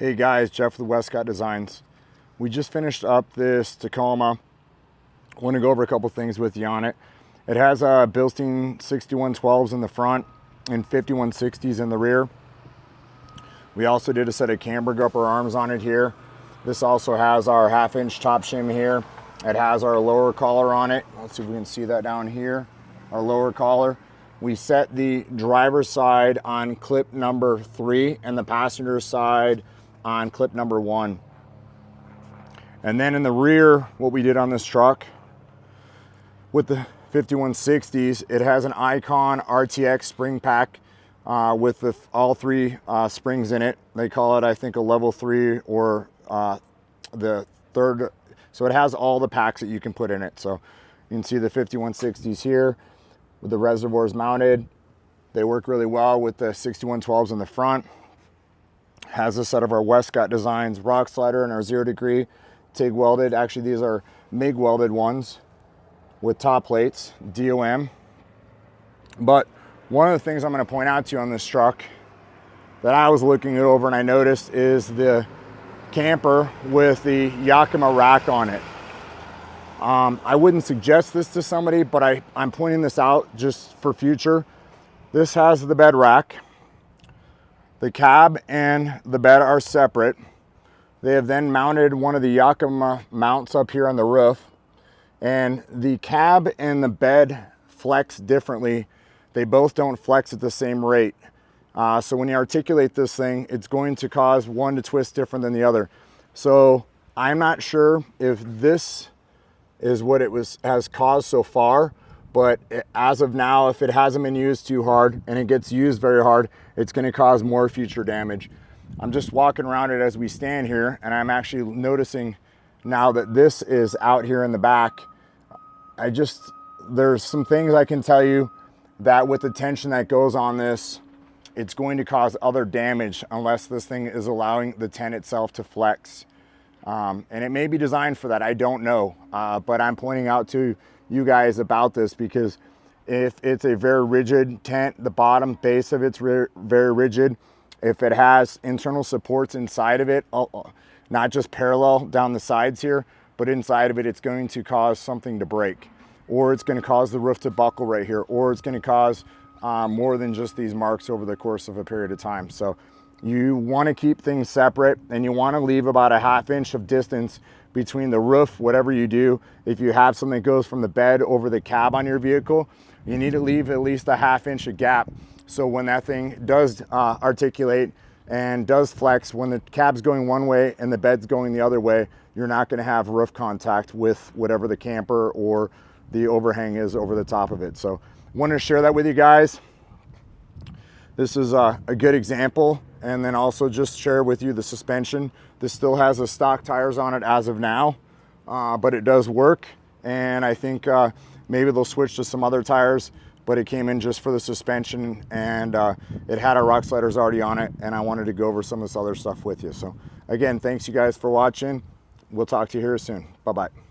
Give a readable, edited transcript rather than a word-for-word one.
Hey guys, Jeff with Westcott Designs. We just finished up this Tacoma. I want to go over a couple things with you on it. It has a Bilstein 6112s in the front and 5160s in the rear. We also did a set of camber upper arms on it here. This also has our 1/2 inch top shim here. It has our lower collar on it. Let's see if we can see that down here. Our lower collar. We set the driver's side on clip number 3 and the passenger side on clip number 1. And then in the rear, what we did on this truck with the 5160s, it has an Icon RTX spring pack with all 3 springs in it. They call it, I think, a level 3 or the third. So it has all the packs that you can put in it. So you can see the 5160s here with the reservoirs mounted. They work really well with the 6112s in the front. Has a set of our Westcott Designs rock slider and our 0 degree TIG welded. Actually, these are MIG welded ones with top plates, DOM. But one of the things I'm going to point out to you on this truck that I was looking it over and I noticed is the camper with the Yakima rack on it. I wouldn't suggest this to somebody, but I'm pointing this out just for future. This has the bed rack. The cab and the bed are separate. They have then mounted one of the Yakima mounts up here on the roof, and the cab and the bed flex differently. They both don't flex at the same rate. So when you articulate this thing, it's going to cause one to twist different than the other. So I'm not sure if this is what it has caused so far, but as of now, if it hasn't been used too hard and it gets used very hard, it's going to cause more future damage. I'm just walking around it as we stand here, and I'm actually noticing now that this is out here in the back. There's some things I can tell you that with the tension that goes on this, it's going to cause other damage unless this thing is allowing the tent itself to flex. And it may be designed for that, I don't know. But I'm pointing out to you guys about this because if it's a very rigid tent, the bottom base of it's very rigid. If it has internal supports inside of it, not just parallel down the sides here, but inside of it, it's going to cause something to break, or it's going to cause the roof to buckle right here, or it's going to cause more than just these marks over the course of a period of time. So you want to keep things separate, and you want to leave about a 1/2 inch of distance between the roof, whatever you do. If you have something that goes from the bed over the cab on your vehicle, you need to leave at least a 1/2 inch of gap. So when that thing does articulate and does flex, when the cab's going one way and the bed's going the other way, you're not going to have roof contact with whatever the camper or the overhang is over the top of it. So wanted to share that with you guys. This is a good example. And then also just share with you the suspension. This still has the stock tires on it as of now, but it does work. And I think maybe they'll switch to some other tires, but it came in just for the suspension, and it had our rock sliders already on it, and I wanted to go over some of this other stuff with you. So again, thanks you guys for watching. We'll talk to you here soon. Bye-bye.